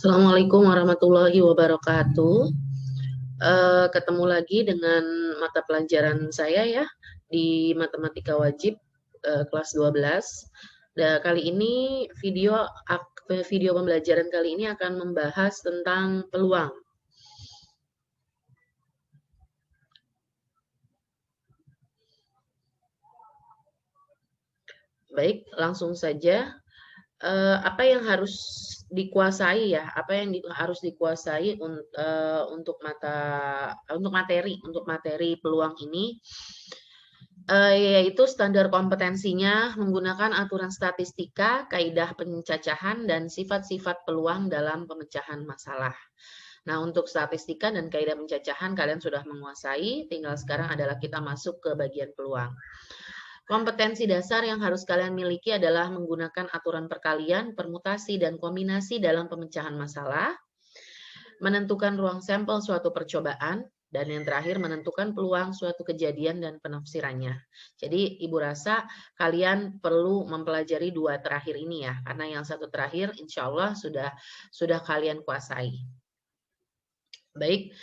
Assalamualaikum warahmatullahi wabarakatuh. Ketemu lagi dengan mata pelajaran saya ya di Matematika Wajib kelas 12. Kali ini video pembelajaran kali ini akan membahas tentang peluang. Baik, langsung saja. Apa yang harus dikuasai ya? Apa yang harus dikuasai untuk materi peluang ini? Yaitu standar kompetensinya menggunakan aturan statistika, kaidah pencacahan, dan sifat-sifat peluang dalam pemecahan masalah. Nah, untuk statistika dan kaidah pencacahan kalian sudah menguasai, tinggal sekarang adalah kita masuk ke bagian peluang. Kompetensi dasar yang harus kalian miliki adalah menggunakan aturan perkalian, permutasi, dan kombinasi dalam pemecahan masalah, menentukan ruang sampel suatu percobaan, dan yang terakhir menentukan peluang suatu kejadian dan penafsirannya. Jadi Ibu rasa kalian perlu mempelajari dua terakhir ini ya, karena yang satu terakhir insya Allah sudah kalian kuasai. Baik,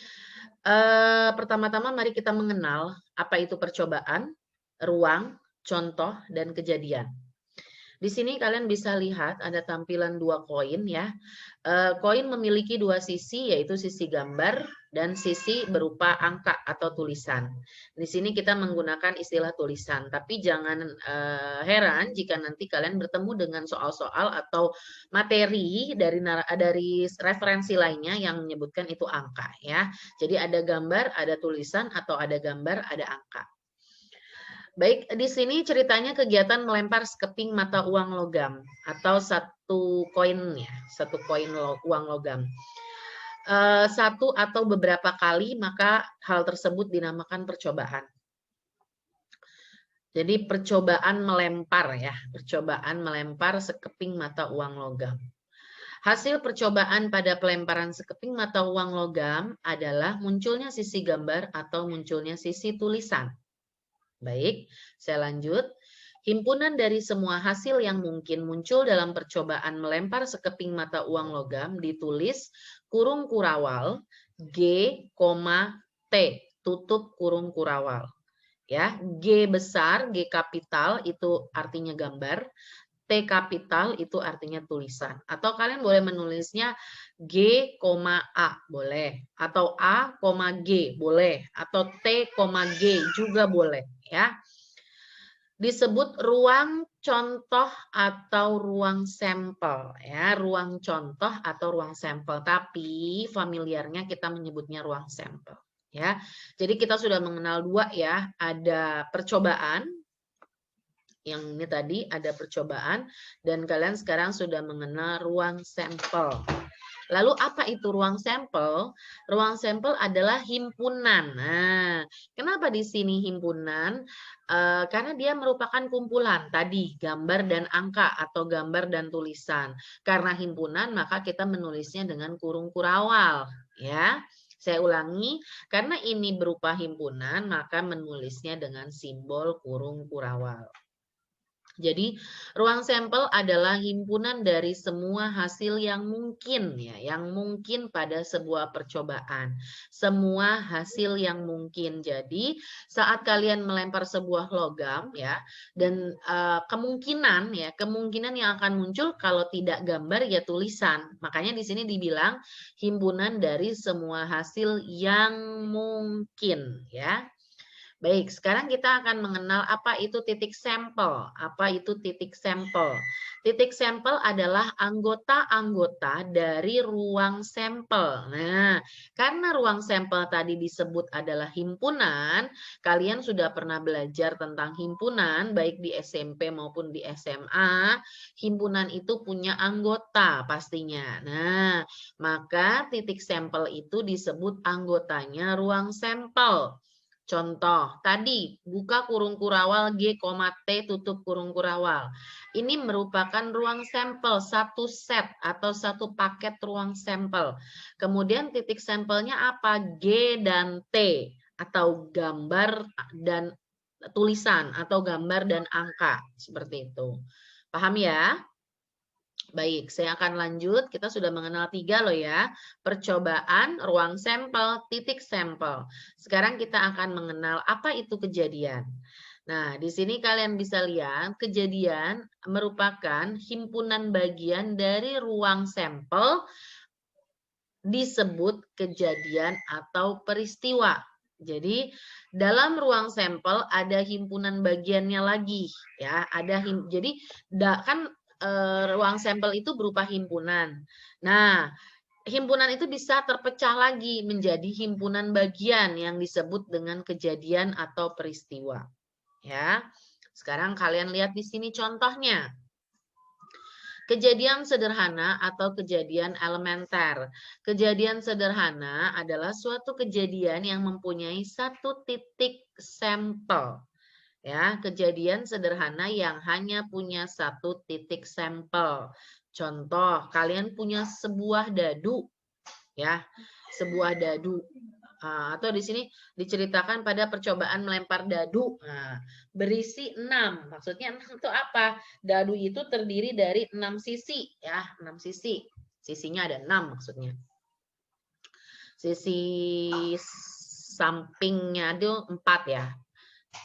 pertama-tama mari kita mengenal apa itu percobaan, ruang, contoh, dan kejadian. Di sini kalian bisa lihat ada tampilan dua koin ya. Koin memiliki dua sisi, yaitu sisi gambar dan sisi berupa angka atau tulisan. Di sini kita menggunakan istilah tulisan, tapi jangan heran jika nanti kalian bertemu dengan soal-soal atau materi dari referensi lainnya yang menyebutkan itu angka ya. Jadi ada gambar, ada tulisan, atau ada gambar, ada angka. Baik, di sini ceritanya kegiatan melempar sekeping mata uang logam atau satu koin ya, satu koin uang logam. Satu atau beberapa kali, maka hal tersebut dinamakan percobaan. Jadi percobaan melempar ya, percobaan melempar sekeping mata uang logam. Hasil percobaan pada pelemparan sekeping mata uang logam adalah munculnya sisi gambar atau munculnya sisi tulisan. Baik, saya lanjut. Himpunan dari semua hasil yang mungkin muncul dalam percobaan melempar sekeping mata uang logam ditulis kurung kurawal G, T, tutup kurung kurawal. Ya, G besar, G kapital itu artinya gambar, T kapital itu artinya tulisan. Atau kalian boleh menulisnya G, A boleh, atau A, G boleh, atau T, G juga boleh ya. Disebut ruang contoh atau ruang sampel ya, ruang contoh atau ruang sampel, tapi familiarnya kita menyebutnya ruang sampel ya. Jadi kita sudah mengenal dua ya, ada percobaan yang ini tadi, ada percobaan, dan kalian sekarang sudah mengenal ruang sampel. Lalu apa itu ruang sampel? Ruang sampel adalah himpunan. Nah, kenapa di sini himpunan? Karena dia merupakan kumpulan tadi gambar dan angka atau gambar dan tulisan. Karena himpunan maka kita menulisnya dengan kurung kurawal, ya. Saya ulangi, karena ini berupa himpunan maka menulisnya dengan simbol kurung kurawal. Jadi ruang sampel adalah himpunan dari semua hasil yang mungkin ya, yang mungkin pada sebuah percobaan. Semua hasil yang mungkin. Jadi saat kalian melempar sebuah logam ya, dan kemungkinan yang akan muncul kalau tidak gambar ya tulisan. Makanya di sini dibilang himpunan dari semua hasil yang mungkin ya. Baik, sekarang kita akan mengenal apa itu titik sampel. Apa itu titik sampel? Titik sampel adalah anggota-anggota dari ruang sampel. Nah, karena ruang sampel tadi disebut adalah himpunan, kalian sudah pernah belajar tentang himpunan, baik di SMP maupun di SMA. Himpunan itu punya anggota pastinya. Nah, maka titik sampel itu disebut anggotanya ruang sampel. Contoh, tadi buka kurung kurawal G, T, tutup kurung kurawal. Ini merupakan ruang sampel, satu set atau satu paket ruang sampel. Kemudian titik sampelnya apa? G dan T atau gambar dan tulisan atau gambar dan angka. Seperti itu. Paham ya? Baik, saya akan lanjut. Kita sudah mengenal 3 loh ya. Percobaan, ruang sampel, titik sampel. Sekarang kita akan mengenal apa itu kejadian. Nah, di sini kalian bisa lihat kejadian merupakan himpunan bagian dari ruang sampel disebut kejadian atau peristiwa. Jadi dalam ruang sampel ada himpunan bagiannya lagi ya. Jadi kan ruang sampel itu berupa himpunan. Nah, himpunan itu bisa terpecah lagi menjadi himpunan bagian yang disebut dengan kejadian atau peristiwa. Ya. Sekarang kalian lihat di sini contohnya. Kejadian sederhana atau kejadian elementer. Kejadian sederhana adalah suatu kejadian yang mempunyai satu titik sampel. Ya, kejadian sederhana yang hanya punya satu titik sampel. Contoh, kalian punya sebuah dadu, ya, sebuah dadu. Atau di sini diceritakan pada percobaan melempar dadu. Nah, berisi 6. Maksudnya 6 itu apa? Dadu itu terdiri dari 6 sisi, ya, 6 sisi. Sisinya ada 6 maksudnya. Sisi sampingnya itu 4 ya.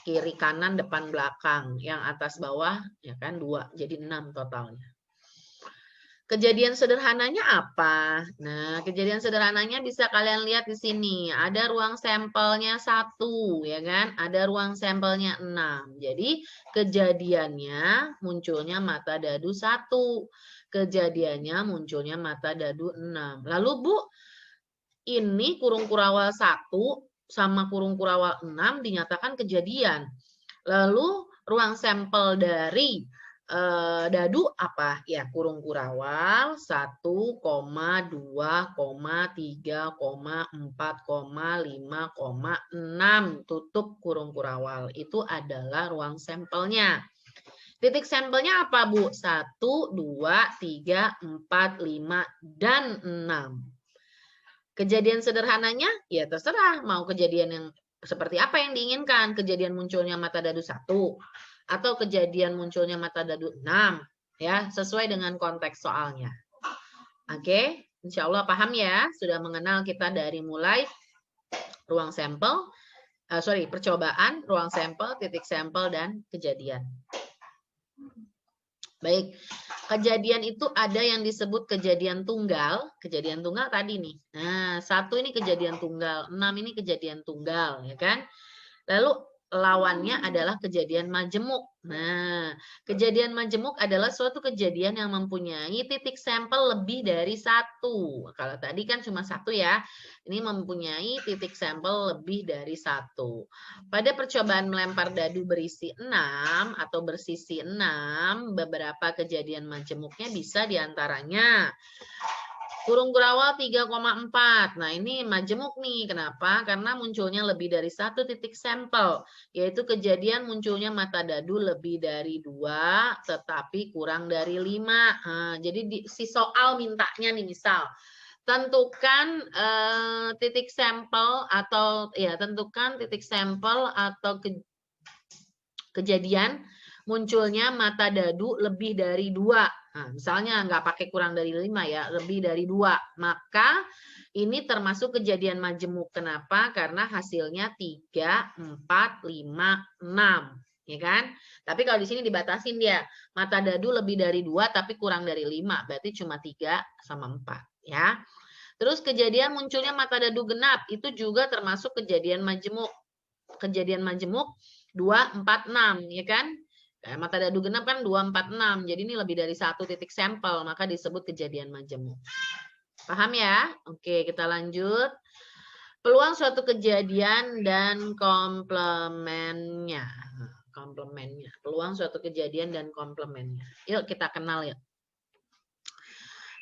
Kiri kanan depan belakang, yang atas bawah ya kan 2, jadi 6 totalnya. Kejadian sederhananya apa? Nah, kejadian sederhananya bisa kalian lihat di sini. Ada ruang sampelnya 1, ya kan? Ada ruang sampelnya 6. Jadi, kejadiannya munculnya mata dadu 1. Kejadiannya munculnya mata dadu 6. Lalu, Bu, ini kurung kurawal 1 sama kurung kurawal 6 dinyatakan kejadian. Lalu, ruang sampel dari dadu apa? Ya, kurung kurawal 1, 2, 3, 4, 5, 6 tutup kurung kurawal. Itu adalah ruang sampelnya. Titik sampelnya apa, Bu? 1, 2, 3, 4, 5, dan 6. Kejadian sederhananya, ya terserah mau kejadian yang seperti apa yang diinginkan. Kejadian munculnya mata dadu 1 atau kejadian munculnya mata dadu 6 ya, sesuai dengan konteks soalnya. Oke, insya Allah paham ya, sudah mengenal kita dari mulai ruang sampel, percobaan, ruang sampel, titik sampel, dan kejadian. Baik, kejadian itu ada yang disebut kejadian tunggal. Kejadian tunggal tadi nih. Nah, 1 ini kejadian tunggal, 6 ini kejadian tunggal, ya kan? Lalu lawannya adalah kejadian majemuk. Nah, kejadian majemuk adalah suatu kejadian yang mempunyai titik sampel lebih dari 1. Kalau tadi kan cuma 1 ya. Ini mempunyai titik sampel lebih dari 1. Pada percobaan melempar dadu berisi 6 atau bersisi 6, beberapa kejadian majemuknya bisa diantaranya kurung kurawal 3,4. Nah, ini majemuk nih. Kenapa? Karena munculnya lebih dari 1 titik sampel, yaitu kejadian munculnya mata dadu lebih dari 2, tetapi kurang dari 5. Nah, jadi si soal mintanya nih, misal, tentukan titik sampel atau ya tentukan titik sampel atau kejadian munculnya mata dadu lebih dari 2. Nah, misalnya nggak pakai kurang dari 5 ya, lebih dari 2. Maka ini termasuk kejadian majemuk. Kenapa? Karena hasilnya 3, 4, 5, 6. Ya kan? Tapi kalau di sini dibatasin dia. Mata dadu lebih dari 2 tapi kurang dari 5. Berarti cuma 3 sama 4. Ya. Terus kejadian munculnya mata dadu genap. Itu juga termasuk kejadian majemuk. Kejadian majemuk 2, 4, 6. Ya kan? Mata dadu genap kan 2, 4, 6. Jadi ini lebih dari 1 titik sampel, maka disebut kejadian majemuk. Paham ya? Oke, kita lanjut. Peluang suatu kejadian dan komplemennya. Komplemennya. Peluang suatu kejadian dan komplemennya. Yuk kita kenal ya.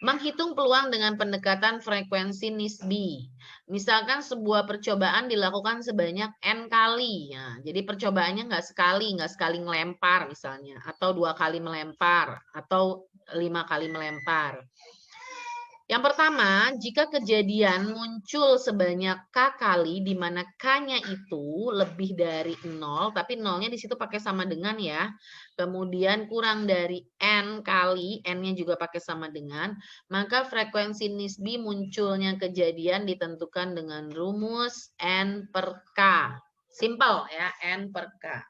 Menghitung peluang dengan pendekatan frekuensi nisbi. Misalkan sebuah percobaan dilakukan sebanyak N kali. Ya, jadi percobaannya nggak sekali ngelempar misalnya. Atau 2 kali melempar. Atau 5 kali melempar. Yang pertama, jika kejadian muncul sebanyak K kali, di mana K-nya itu lebih dari 0, tapi 0-nya di situ pakai sama dengan ya. Kemudian kurang dari N kali, N-nya juga pakai sama dengan, maka frekuensi nisbi munculnya kejadian ditentukan dengan rumus N per K. Simple ya, N per K.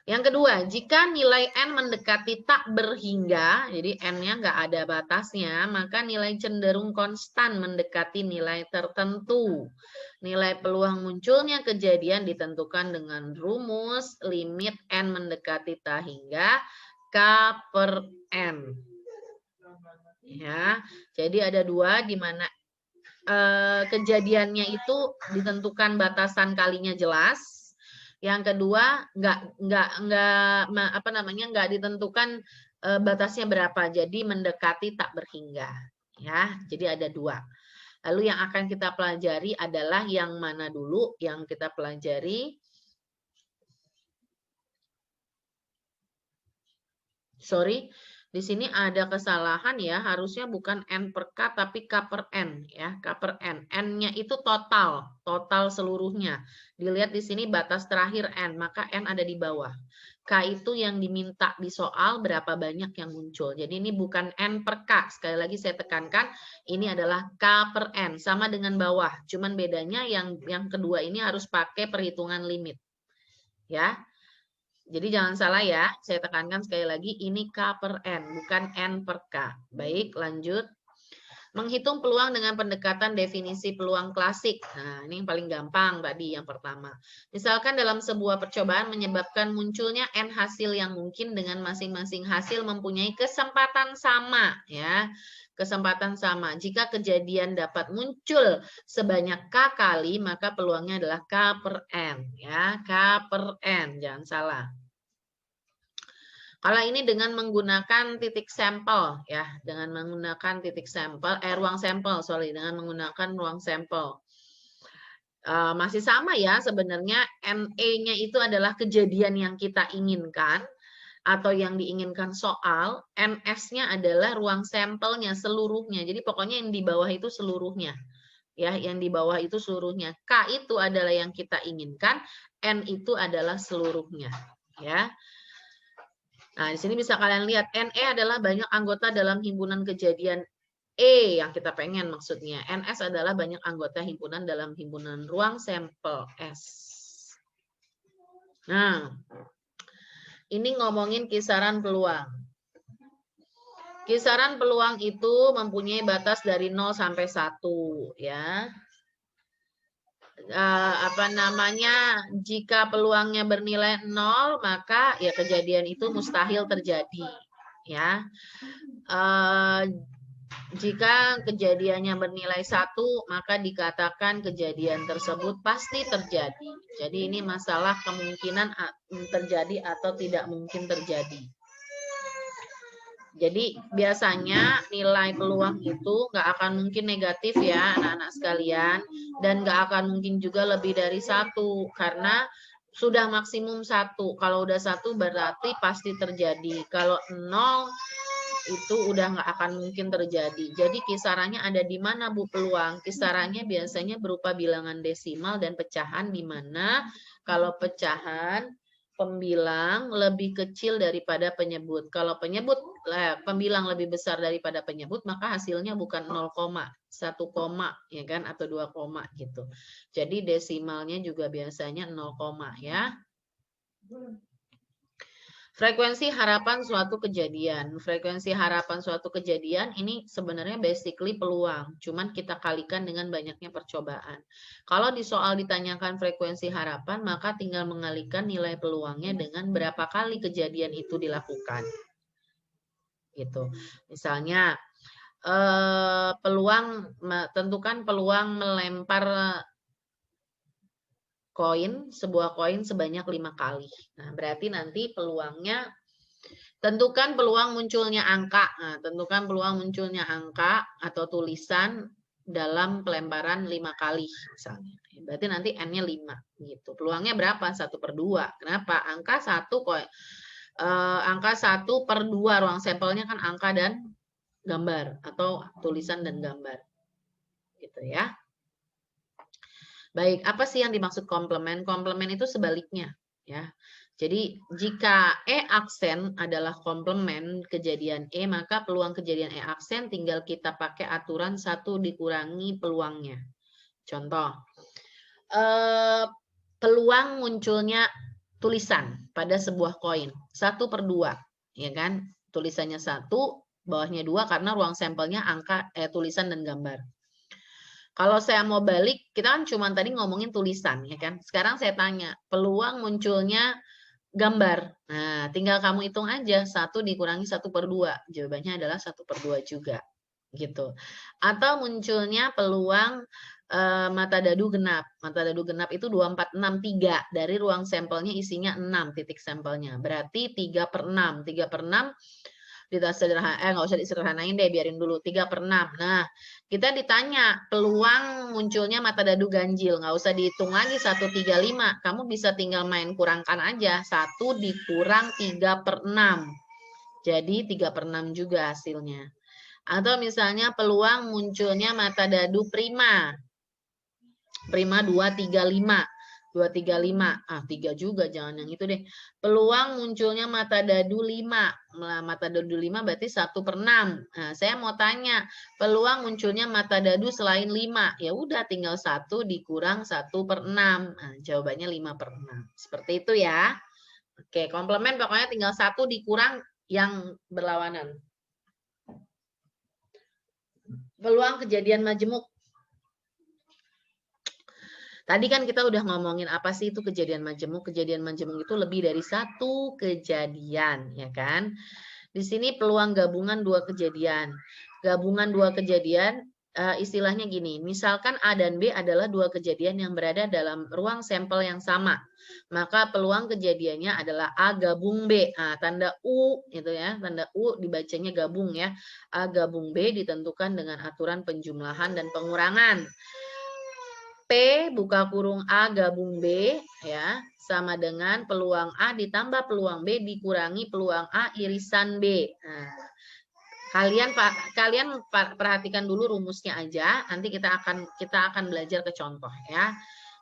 Yang kedua, jika nilai N mendekati tak berhingga, jadi N-nya nggak ada batasnya, maka nilai cenderung konstan mendekati nilai tertentu. Nilai peluang munculnya kejadian ditentukan dengan rumus limit N mendekati tak hingga K per N. Ya, jadi ada dua di mana kejadiannya itu ditentukan batasan kalinya jelas. Yang kedua nggak ditentukan batasnya berapa, jadi mendekati tak berhingga ya. Jadi ada dua. Lalu yang akan kita pelajari adalah yang mana dulu yang kita pelajari? Sorry, di sini ada kesalahan ya, harusnya bukan N per K tapi K per N ya, K per N. N-nya itu total seluruhnya. Dilihat di sini batas terakhir N, maka N ada di bawah. K itu yang diminta di soal berapa banyak yang muncul. Jadi ini bukan N per K. Sekali lagi saya tekankan, ini adalah K per N, sama dengan bawah. Cuman bedanya yang kedua ini harus pakai perhitungan limit. Ya. Jadi jangan salah ya, saya tekankan sekali lagi, ini K per N, bukan N per K. Baik, lanjut. Menghitung peluang dengan pendekatan definisi peluang klasik. Nah, ini yang paling gampang tadi, yang pertama. Misalkan dalam sebuah percobaan menyebabkan munculnya N hasil yang mungkin dengan masing-masing hasil mempunyai kesempatan sama. Ya, kesempatan sama. Jika kejadian dapat muncul sebanyak K kali, maka peluangnya adalah K per N. Ya, K per N, jangan salah. Kalau ini dengan menggunakan titik sampel ya, dengan menggunakan titik sampel, ruang sampel, dengan menggunakan ruang sampel. Masih sama ya sebenarnya, NE-nya itu adalah kejadian yang kita inginkan atau yang diinginkan soal, NS-nya adalah ruang sampelnya seluruhnya. Jadi pokoknya yang di bawah itu seluruhnya. Ya, yang di bawah itu seluruhnya. K itu adalah yang kita inginkan, N itu adalah seluruhnya, ya. Nah, di sini bisa kalian lihat, NE adalah banyak anggota dalam himpunan kejadian E yang kita pengen maksudnya. NS adalah banyak anggota himpunan dalam himpunan ruang sampel S. Nah, ini ngomongin kisaran peluang. Kisaran peluang itu mempunyai batas dari 0 sampai 1 ya. Jika peluangnya bernilai 0, maka ya kejadian itu mustahil terjadi ya. Jika kejadiannya bernilai 1, maka dikatakan kejadian tersebut pasti terjadi. Jadi ini masalah kemungkinan terjadi atau tidak mungkin terjadi. Jadi biasanya nilai peluang itu nggak akan mungkin negatif ya anak-anak sekalian. Dan nggak akan mungkin juga lebih dari 1. Karena sudah maksimum 1. Kalau udah 1 berarti pasti terjadi. Kalau 0 itu udah nggak akan mungkin terjadi. Jadi kisarannya ada di mana Bu peluang? Kisarannya biasanya berupa bilangan desimal dan pecahan, di mana kalau pecahan pembilang lebih kecil daripada penyebut. Kalau pembilang lebih besar daripada penyebut, maka hasilnya bukan 0, 1, ya kan, atau 2, gitu. Jadi desimalnya juga biasanya 0, ya. Frekuensi harapan suatu kejadian. Frekuensi harapan suatu kejadian ini sebenarnya basically peluang. Cuman kita kalikan dengan banyaknya percobaan. Kalau di soal ditanyakan frekuensi harapan, maka tinggal mengalikan nilai peluangnya dengan berapa kali kejadian itu dilakukan. Gitu. Misalnya, tentukan peluang melempar sebuah koin sebanyak 5 kali. Nah, berarti nanti peluangnya, tentukan peluang munculnya angka. Nah, tentukan peluang munculnya angka atau tulisan dalam pelemparan 5 kali misalnya. Berarti nanti N-nya 5 gitu. Peluangnya berapa? 1/2. Kenapa? Angka 1 per 2 ruang sampelnya kan angka dan gambar atau tulisan dan gambar. Gitu ya. Baik, apa sih yang dimaksud komplement? Komplement itu sebaliknya, ya. Jadi, jika E aksen adalah komplement kejadian E, maka peluang kejadian E aksen tinggal kita pakai aturan 1 dikurangi peluangnya. Contoh, peluang munculnya tulisan pada sebuah koin, 1/2, ya kan? Tulisannya 1, bawahnya 2 karena ruang sampelnya angka tulisan dan gambar. Kalau saya mau balik, kita kan cuma tadi ngomongin tulisan, ya kan? Sekarang saya tanya, peluang munculnya gambar. Nah, tinggal kamu hitung aja, 1 dikurangi 1/2. Jawabannya adalah 1/2 juga, gitu. Atau munculnya peluang mata dadu genap. Mata dadu genap itu 2, 4, 6, 3. Dari ruang sampelnya isinya 6 titik sampelnya. Berarti 3/6. 3/6 nggak usah disederhanain deh, biarin dulu 3/6. Nah, kita ditanya peluang munculnya mata dadu ganjil, nggak usah dihitung lagi 1/35. Kamu bisa tinggal main kurangkan aja, 1 dikurang 3/6. Jadi 3/6 juga hasilnya. Atau misalnya peluang munculnya mata dadu prima. Prima 235. 235. 3 juga, jangan yang itu deh. Peluang munculnya mata dadu 5. Mata dadu 5 berarti 1/6. Nah, saya mau tanya, peluang munculnya mata dadu selain 5. Ya udah, tinggal 1 dikurang 1/6. Nah, jawabannya 5/6. Seperti itu ya. Oke, komplement pokoknya tinggal 1 dikurang yang berlawanan. Peluang kejadian majemuk. Tadi kan kita udah ngomongin apa sih itu kejadian majemuk. Kejadian majemuk itu lebih dari 1 kejadian, ya kan? Di sini peluang gabungan 2 kejadian. Gabungan 2 kejadian istilahnya gini, misalkan A dan B adalah 2 kejadian yang berada dalam ruang sampel yang sama. Maka peluang kejadiannya adalah A gabung B. Nah, tanda U itu ya, tanda U dibacanya gabung ya. A gabung B ditentukan dengan aturan penjumlahan dan pengurangan. P buka kurung A gabung B ya sama dengan peluang A ditambah peluang B dikurangi peluang A irisan B. Nah, kalian perhatikan dulu rumusnya aja. Nanti kita akan belajar ke contoh ya.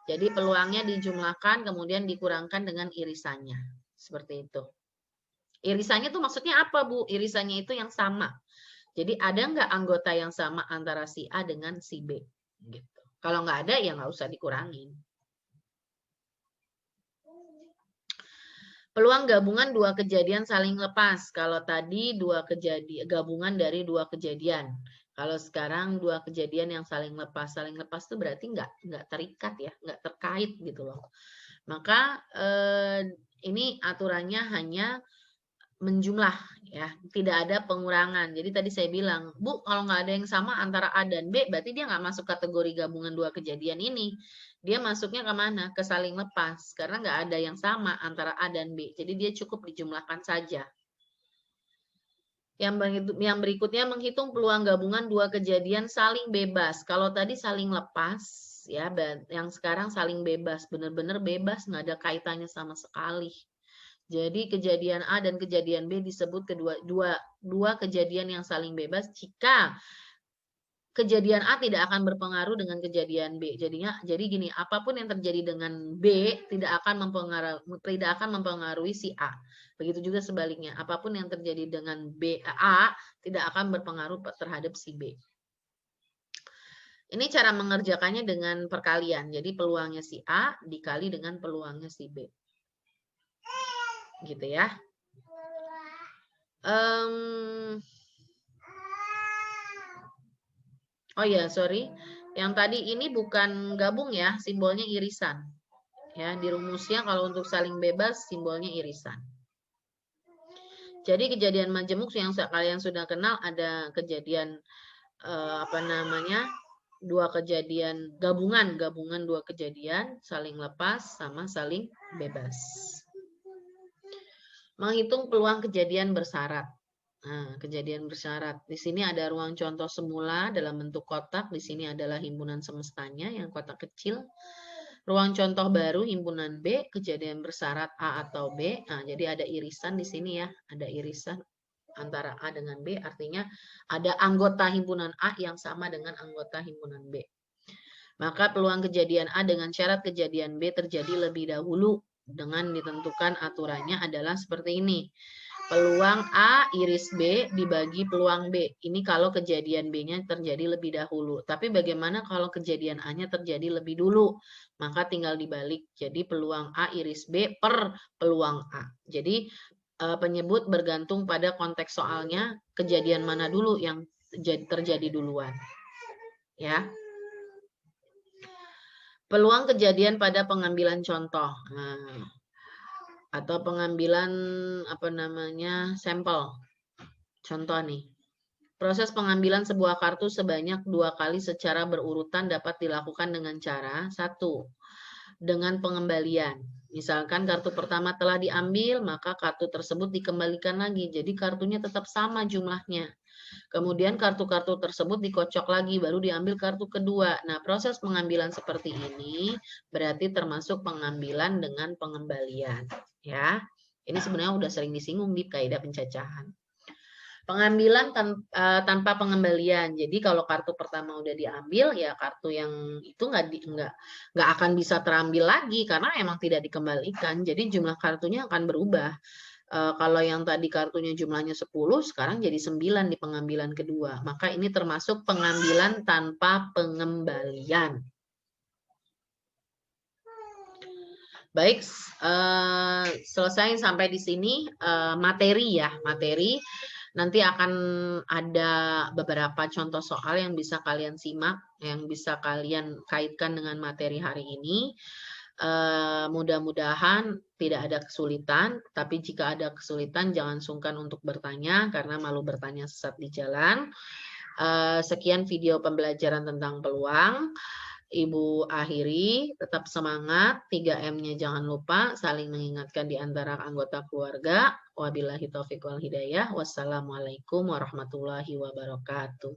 Jadi peluangnya dijumlahkan kemudian dikurangkan dengan irisannya. Seperti itu. Irisannya tuh maksudnya apa, Bu? Irisannya itu yang sama. Jadi ada nggak anggota yang sama antara si A dengan si B? Gitu. Kalau nggak ada, ya nggak usah dikurangin. Peluang gabungan 2 kejadian saling lepas. Kalau tadi 2 kejadian gabungan dari 2 kejadian. Kalau sekarang 2 kejadian yang saling lepas. Saling lepas itu berarti nggak terikat ya, nggak terkait gitu loh. Maka ini aturannya hanya menjumlah ya, tidak ada pengurangan. Jadi tadi saya bilang, Bu, kalau nggak ada yang sama antara A dan B, berarti dia nggak masuk kategori gabungan 2 kejadian ini. Dia masuknya ke mana? Ke saling lepas, karena nggak ada yang sama antara A dan B. Jadi dia cukup dijumlahkan saja. Yang berikutnya menghitung peluang gabungan 2 kejadian saling bebas. Kalau tadi saling lepas, ya, yang sekarang saling bebas, benar-benar bebas, nggak ada kaitannya sama sekali. Jadi kejadian A dan kejadian B disebut dua kejadian yang saling bebas jika kejadian A tidak akan berpengaruh dengan kejadian B. Jadi gini, apapun yang terjadi dengan B tidak akan mempengaruhi si A. Begitu juga sebaliknya, apapun yang terjadi dengan A tidak akan berpengaruh terhadap si B. Ini cara mengerjakannya dengan perkalian. Jadi peluangnya si A dikali dengan peluangnya si B. Gitu ya. Oh ya, sorry. Yang tadi ini bukan gabung ya, simbolnya irisan. Ya, di rumusnya kalau untuk saling bebas simbolnya irisan. Jadi kejadian majemuk yang kalian sudah kenal ada kejadian dua kejadian gabungan 2 kejadian saling lepas sama saling bebas. Menghitung peluang kejadian bersyarat. Nah, kejadian bersyarat. Di sini ada ruang contoh semula dalam bentuk kotak. Di sini adalah himpunan semestanya yang kotak kecil. Ruang contoh baru himpunan B, kejadian bersyarat A atau B. Nah, jadi ada irisan di sini ya. Ada irisan antara A dengan B, artinya ada anggota himpunan A yang sama dengan anggota himpunan B. Maka peluang kejadian A dengan syarat kejadian B terjadi lebih dahulu dengan ditentukan aturannya adalah seperti ini. Peluang A iris B dibagi peluang B. Ini kalau kejadian B-nya terjadi lebih dahulu. Tapi bagaimana kalau kejadian A-nya terjadi lebih dulu? Maka tinggal dibalik. Jadi peluang A iris B per peluang A. Jadi penyebut bergantung pada konteks soalnya, kejadian mana dulu yang terjadi duluan. Ya. Peluang kejadian pada pengambilan contoh. Nah, atau pengambilan sampel. Contoh nih. Proses pengambilan sebuah kartu sebanyak 2 kali secara berurutan dapat dilakukan dengan cara 1. Dengan pengembalian. Misalkan kartu pertama telah diambil, maka kartu tersebut dikembalikan lagi. Jadi kartunya tetap sama jumlahnya. Kemudian kartu-kartu tersebut dikocok lagi, baru diambil kartu kedua. Nah, proses pengambilan seperti ini berarti termasuk pengambilan dengan pengembalian. Ya, ini sebenarnya udah sering disinggung di kaidah pencacahan. Pengambilan tanpa pengembalian. Jadi kalau kartu pertama udah diambil, ya kartu yang itu nggak akan bisa terambil lagi karena emang tidak dikembalikan. Jadi jumlah kartunya akan berubah. Kalau yang tadi kartunya jumlahnya 10, sekarang jadi 9 di pengambilan kedua. Maka ini termasuk pengambilan tanpa pengembalian. Baik, selesai sampai di sini materi ya, materi. Nanti akan ada beberapa contoh soal yang bisa kalian simak, yang bisa kalian kaitkan dengan materi hari ini. Mudah-mudahan tidak ada kesulitan, tapi jika ada kesulitan jangan sungkan untuk bertanya karena malu bertanya sesat di jalan. Sekian video pembelajaran tentang peluang. Ibu akhiri, tetap semangat, 3M-nya jangan lupa, saling mengingatkan di antara anggota keluarga. Wabillahi taufiq wal hidayah. Wassalamualaikum warahmatullahi wabarakatuh.